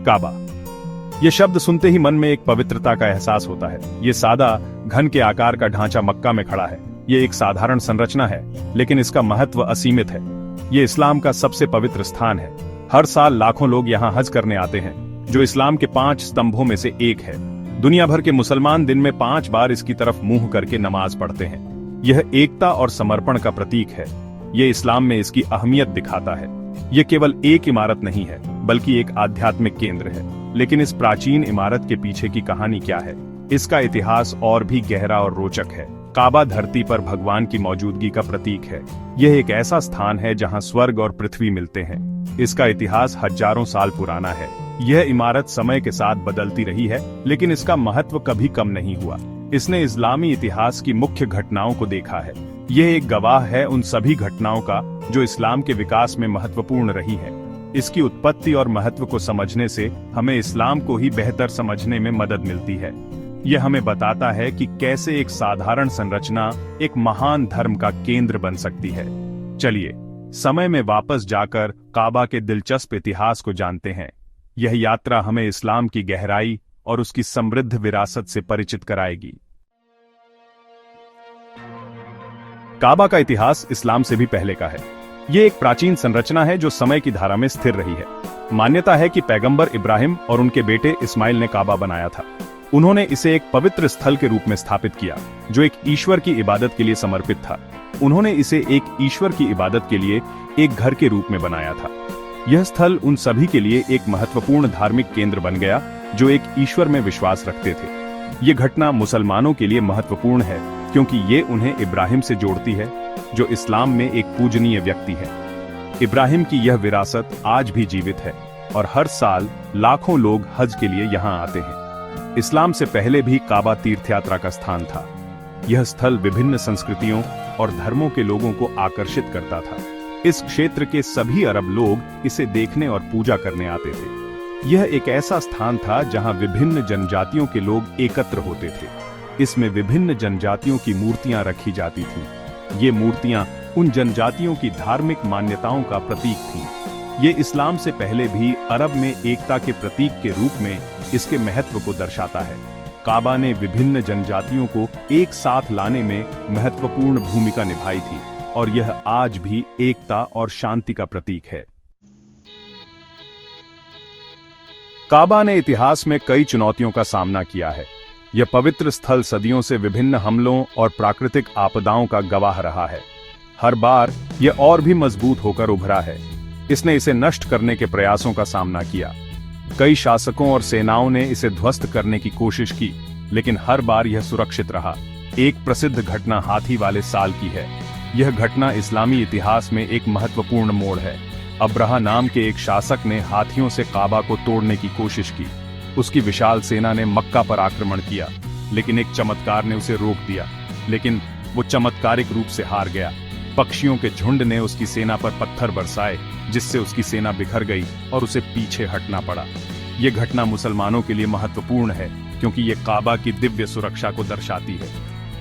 काबा। ये शब्द सुनते ही मन में एक पवित्रता का एहसास होता है। ये सादा घन के आकार का ढांचा मक्का में खड़ा है। ये एक साधारण संरचना है, लेकिन इसका महत्व असीमित है। ये इस्लाम का सबसे पवित्र स्थान है। हर साल लाखों लोग यहाँ हज करने आते हैं, जो इस्लाम के 5 स्तंभों में से एक है। दुनिया भर के मुसलमान दिन में 5 बार इसकी तरफ मुंह करके नमाज पढ़ते हैं। यह एकता और समर्पण का प्रतीक है। ये इस्लाम में इसकी अहमियत दिखाता है। ये केवल एक इमारत नहीं है, बल्कि एक आध्यात्मिक केंद्र है। लेकिन इस प्राचीन इमारत के पीछे की कहानी क्या है? इसका इतिहास और भी गहरा और रोचक है। काबा धरती पर भगवान की मौजूदगी का प्रतीक है। यह एक ऐसा स्थान है जहां स्वर्ग और पृथ्वी मिलते हैं। इसका इतिहास हजारों साल पुराना है। यह इमारत समय के साथ बदलती रही है, लेकिन इसका महत्व कभी कम नहीं हुआ। इसने इस्लामी इतिहास की मुख्य घटनाओं को देखा है। यह एक गवाह है उन सभी घटनाओं का जो इस्लाम के विकास में महत्वपूर्ण रही है। इसकी उत्पत्ति और महत्व को समझने से हमें इस्लाम को ही बेहतर समझने में मदद मिलती है। यह हमें बताता है कि कैसे एक साधारण संरचना एक महान धर्म का केंद्र बन सकती है। चलिए समय में वापस जाकर काबा के दिलचस्प इतिहास को जानते हैं। यह यात्रा हमें इस्लाम की गहराई और उसकी समृद्ध विरासत से परिचित कराएगी। काबा का इतिहास इस्लाम से भी पहले का है। यह एक प्राचीन संरचना है जो समय की धारा में स्थिर रही है। मान्यता है कि पैगंबर इब्राहिम और उनके बेटे इस्माइल ने काबा बनाया था। उन्होंने इसे एक पवित्र स्थल के रूप में स्थापित किया, जो एक ईश्वर की इबादत के लिए समर्पित था। उन्होंने इसे एक ईश्वर की इबादत के लिए एक घर के रूप में बनाया था। यह स्थल उन सभी के लिए एक महत्वपूर्ण धार्मिक केंद्र बन गया जो एक ईश्वर में विश्वास रखते थे। ये घटना मुसलमानों के लिए महत्वपूर्ण है, क्योंकि ये उन्हें इब्राहिम से जोड़ती है, जो इस्लाम में एक पूजनीय व्यक्ति है। इब्राहिम की यह विरासत आज भी जीवित है और हर साल लाखों लोग हज के लिए यहाँ आते हैं। इस्लाम से पहले भी काबा तीर्थयात्रा का स्थान था। यह स्थल विभिन्न संस्कृतियों और धर्मों के लोगों को आकर्षित करता था। इस क्षेत्र के सभी अरब लोग इसे देखने और पूजा करने आते थे। यह एक ऐसा स्थान था जहां विभिन्न जनजातियों के लोग एकत्र होते थे। इसमें विभिन्न जनजातियों की मूर्तियां रखी जाती थीं। ये मूर्तियां उन जनजातियों की धार्मिक मान्यताओं का प्रतीक थीं। ये इस्लाम से पहले भी अरब में एकता के प्रतीक के रूप में इसके महत्व को दर्शाता है। काबा ने विभिन्न जनजातियों को एक साथ लाने में महत्वपूर्ण भूमिका निभाई थी और यह आज भी एकता और शांति का प्रतीक है। काबा ने इतिहास में कई चुनौतियों का सामना किया है। यह पवित्र स्थल सदियों से विभिन्न हमलों और प्राकृतिक आपदाओं का गवाह रहा है। हर बार यह और भी मजबूत होकर उभरा है। इसने इसे नष्ट करने के प्रयासों का सामना किया। कई शासकों और सेनाओं ने इसे ध्वस्त करने की कोशिश की, लेकिन हर बार यह सुरक्षित रहा। एक प्रसिद्ध घटना हाथी वाले साल की है। यह घटना इस्लामी इतिहास में एक महत्वपूर्ण मोड़ है। अब्रहा नाम के एक शासक ने हाथियों से काबा को तोड़ने की कोशिश की। उसकी विशाल सेना ने मक्का पर आक्रमण किया, लेकिन एक चमत्कार ने उसे रोक दिया। लेकिन वो चमत्कारिक रूप से हार गया। पक्षियों के झुंड ने उसकी सेना पर पत्थर बरसाए, जिससे उसकी सेना बिखर गई और उसे पीछे हटना पड़ा। यह घटना मुसलमानों के लिए महत्वपूर्ण है, क्योंकि यह काबा की दिव्य सुरक्षा को दर्शाती है।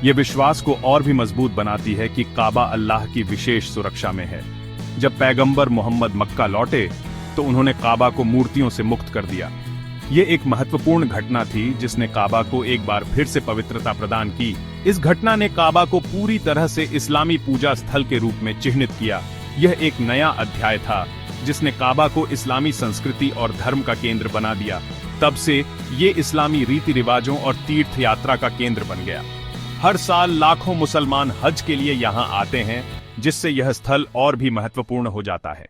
यह विश्वास को और भी मजबूत बनाती है कि काबा अल्लाह की विशेष सुरक्षा में है। जब पैगंबर मोहम्मद मक्का लौटे, तो उन्होंने काबा को मूर्तियों से मुक्त कर दिया। ये एक महत्वपूर्ण घटना थी जिसने काबा को एक बार फिर से पवित्रता प्रदान की। इस घटना ने काबा को पूरी तरह से इस्लामी पूजा स्थल के रूप में चिह्नित किया। यह एक नया अध्याय था जिसने काबा को इस्लामी संस्कृति और धर्म का केंद्र बना दिया। तब से ये इस्लामी रीति रिवाजों और तीर्थ यात्रा का केंद्र बन गया। हर साल लाखों मुसलमान हज के लिए यहाँ आते हैं, जिससे यह स्थल और भी महत्वपूर्ण हो जाता है।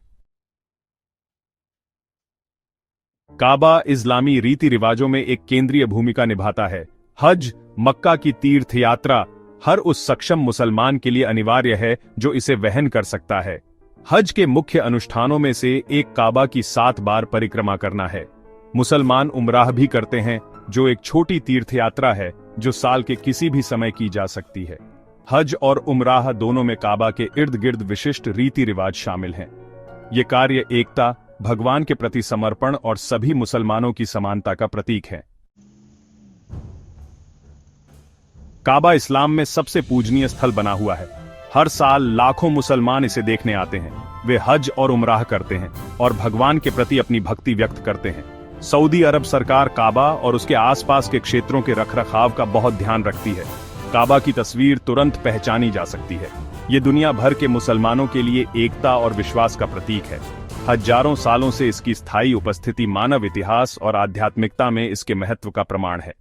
काबा इस्लामी रीति रिवाजों में एक केंद्रीय भूमिका निभाता है। हज, मक्का की तीर्थ यात्रा, हर उस सक्षम मुसलमान के लिए अनिवार्य है जो इसे वहन कर सकता है। हज के मुख्य अनुष्ठानों में से एक काबा की 7 बार परिक्रमा करना है। मुसलमान उम्राह भी करते हैं, जो एक छोटी तीर्थ यात्रा है जो साल के किसी भी समय की जा सकती है। हज और उम्राह दोनों में काबा के इर्द गिर्द विशिष्ट रीति रिवाज शामिल हैं। ये कार्य एकता, भगवान के प्रति समर्पण और सभी मुसलमानों की समानता का प्रतीक है। काबा इस्लाम में सबसे पूजनीय स्थल बना हुआ है। हर साल लाखों मुसलमान इसे देखने आते हैं। वे हज और उम्राह करते हैं और भगवान के प्रति अपनी भक्ति व्यक्त करते हैं। सऊदी अरब सरकार काबा और उसके आसपास के क्षेत्रों के रखरखाव का बहुत ध्यान रखती है। काबा की तस्वीर तुरंत पहचानी जा सकती है। ये दुनिया भर के मुसलमानों के लिए एकता और विश्वास का प्रतीक है। हजारों सालों से इसकी स्थायी उपस्थिति मानव इतिहास और आध्यात्मिकता में इसके महत्व का प्रमाण है।